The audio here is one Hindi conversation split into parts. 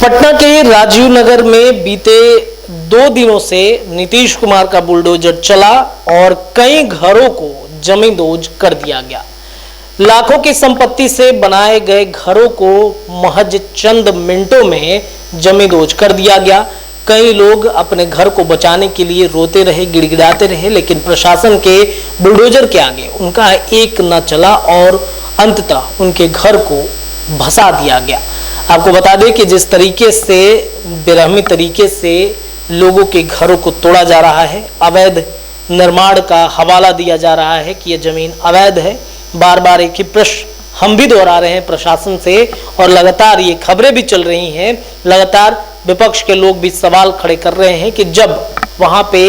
पटना के राजीव नगर में बीते 2 दिनों से नीतीश कुमार का बुलडोजर चला और कई घरों को जमींदोज कर दिया गया। लाखों की संपत्ति से बनाए गए घरों को महज चंद मिनटों में जमींदोज कर दिया गया। कई लोग अपने घर को बचाने के लिए रोते रहे, गिड़गिड़ाते रहे, लेकिन प्रशासन के बुलडोजर के आगे उनका एक न चला और अंततः उनके घर को भसा दिया गया। आपको बता दें कि जिस तरीके से बेरहमी तरीके से लोगों के घरों को तोड़ा जा रहा है, अवैध निर्माण का हवाला दिया जा रहा है कि यह जमीन अवैध है। बार बार एक ही प्रश्न हम भी दोहरा रहे हैं प्रशासन से और लगातार ये खबरें भी चल रही हैं। लगातार विपक्ष के लोग भी सवाल खड़े कर रहे हैं कि जब वहां पे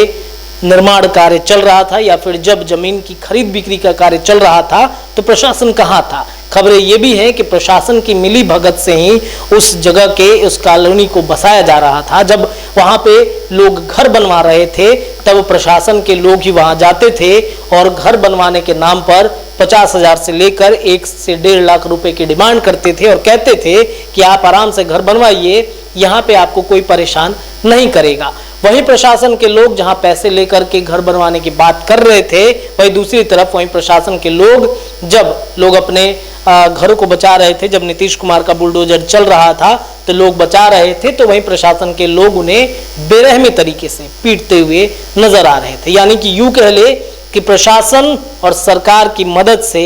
निर्माण कार्य चल रहा था या फिर जब जमीन की खरीद बिक्री का कार्य चल रहा था तो प्रशासन कहां था। खबरें ये भी हैं कि प्रशासन की मिली भगत से ही उस जगह के उस कॉलोनी को बसाया जा रहा था। जब वहां पे लोग घर बनवा रहे थे तब प्रशासन के लोग ही वहां जाते थे और घर बनवाने के नाम पर 50,000 से लेकर 1 से 1.5 लाख रुपए की डिमांड करते थे और कहते थे कि आप आराम से घर बनवाइए, यहाँ पे आपको कोई परेशान नहीं करेगा। वहीं प्रशासन के लोग जहां पैसे लेकर के घर बनवाने की बात कर रहे थे, वहीं दूसरी तरफ वहीं प्रशासन के लोग जब लोग अपने घरों को बचा रहे थे, जब नीतीश कुमार का बुलडोजर चल रहा था तो लोग बचा रहे थे, तो वहीं प्रशासन के लोग उन्हें बेरहमी तरीके से पीटते हुए नजर आ रहे थे। यानी कि यूं कह ले कि प्रशासन और सरकार की मदद से,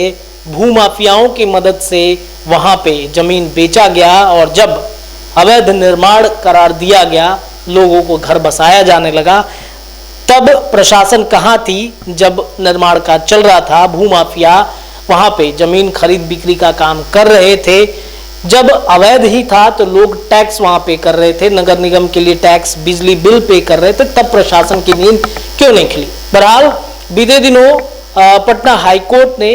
भूमाफियाओं की मदद से वहां पे जमीन बेचा गया और जब अवैध निर्माण करार दिया गया, लोगों को घर बसाया जाने लगा, तब प्रशासन कहां थी जब निर्माण का चल रहा था। भूमाफिया वहां पे जमीन खरीद बिक्री का काम कर रहे थे। जब अवैध ही था तो लोग टैक्स वहां पे कर रहे थे, नगर निगम के लिए टैक्स, बिजली बिल पे कर रहे थे, तब प्रशासन की नींद क्यों नहीं खिली। बहरहाल बीते दिनों पटना हाईकोर्ट ने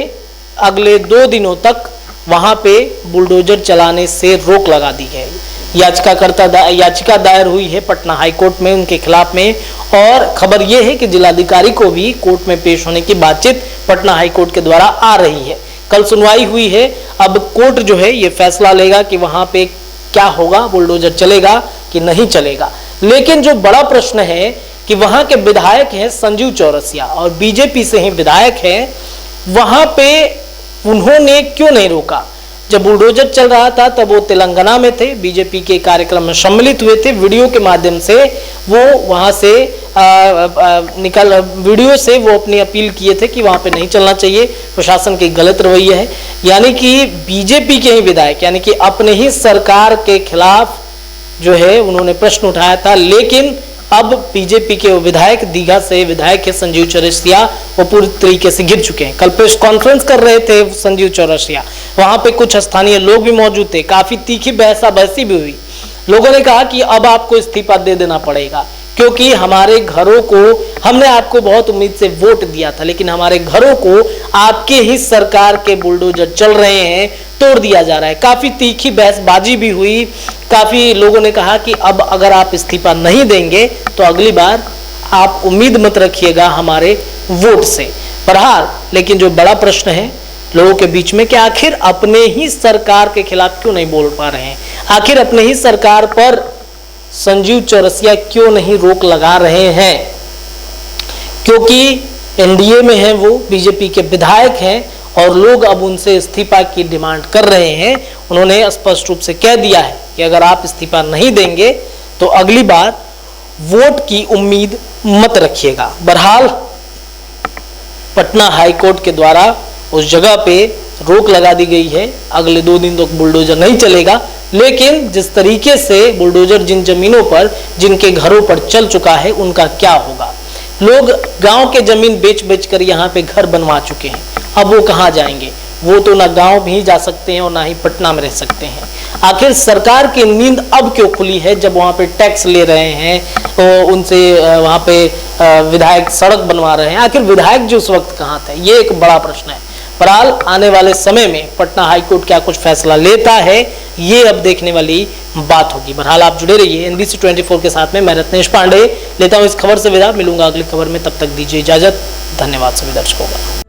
अगले 2 दिनों तक वहां पे बुलडोजर चलाने से रोक लगा दी है। याचिका दायर हुई है पटना हाईकोर्ट में उनके खिलाफ में और खबर यह है कि जिलाधिकारी को भी कोर्ट में पेश होने की बातचीत पटना हाईकोर्ट के द्वारा आ रही है। कल सुनवाई हुई है, अब कोर्ट जो है ये फैसला लेगा कि वहां पे क्या होगा, बुलडोजर चलेगा कि नहीं चलेगा। लेकिन जो बड़ा प्रश्न है कि वहां के विधायक हैं संजीव चौरसिया और बीजेपी से ही विधायक हैं, वहां पे उन्होंने क्यों नहीं रोका। जब बुलडोजर चल रहा था तब वो तेलंगाना में थे, बीजेपी के कार्यक्रम में सम्मिलित हुए थे। वीडियो के माध्यम से वो वहां से वीडियो से वो अपनी अपील किए थे कि वहां पे नहीं चलना चाहिए, प्रशासन की गलत रवैया है। यानी कि बीजेपी के ही विधायक, यानी कि अपने ही सरकार के खिलाफ जो है उन्होंने प्रश्न उठाया था। लेकिन अब बीजेपी के विधायक, दीघा से विधायक है संजीव चौरसिया, वो पूरी तरीके से गिर चुके हैं। कल प्रेस कॉन्फ्रेंस कर रहे थे संजीव चौरसिया, वहां पे कुछ स्थानीय लोग भी मौजूद थे, काफी तीखी बहसी भी हुई। लोगों ने कहा कि अब आपको इस्तीफा दे देना पड़ेगा क्योंकि हमारे घरों को, हमने आपको बहुत उम्मीद से वोट दिया था, लेकिन हमारे घरों को आपके ही सरकार के बुलडोजर चल रहे हैं, तोड़ दिया जा रहा है। काफी तीखी बहसबाजी भी हुई। काफी लोगों ने कहा कि अब अगर आप इस्तीफा नहीं देंगे तो अगली बार आप उम्मीद मत रखिएगा हमारे वोट से। बहरहाल लेकिन जो बड़ा प्रश्न है लोगों के बीच में कि आखिर अपने ही सरकार के खिलाफ क्यों नहीं बोल पा रहे हैं, आखिर अपने ही सरकार पर संजीव चौरसिया क्यों नहीं रोक लगा रहे हैं। क्योंकि एनडीए में है, वो बीजेपी के विधायक हैं और लोग अब उनसे इस्तीफा की डिमांड कर रहे हैं। उन्होंने स्पष्ट रूप से कह दिया है कि अगर आप इस्तीफा नहीं देंगे तो अगली बार वोट की उम्मीद मत रखिएगा। बहरहाल पटना हाईकोर्ट के द्वारा उस जगह पे रोक लगा दी गई है, अगले 2 दिन तक बुलडोजर नहीं चलेगा। लेकिन जिस तरीके से बुलडोजर जिन जमीनों पर, जिनके घरों पर चल चुका है, उनका क्या होगा। लोग गांव के जमीन बेच कर यहाँ पे घर बनवा चुके हैं, अब वो कहाँ जाएंगे। वो तो ना गांव भी जा सकते हैं और ना ही पटना में रह सकते हैं। आखिर सरकार की नींद अब क्यों खुली है जब वहां पे टैक्स ले रहे हैं, तो उनसे वहां पे विधायक सड़क बनवा रहे हैं। आखिर विधायक जो उस वक्त कहाँ थे, ये एक बड़ा प्रश्न है। बहरहाल आने वाले समय में पटना हाईकोर्ट क्या कुछ फैसला लेता है, ये अब देखने वाली बात होगी। बहरहाल आप जुड़े रहिए NBC 24 के साथ में। मैं रत्नेश पांडे लेता हूं इस खबर से विदा, मिलूंगा अगली खबर में, तब तक दीजिए इजाजत। धन्यवाद सभी दर्शकों का।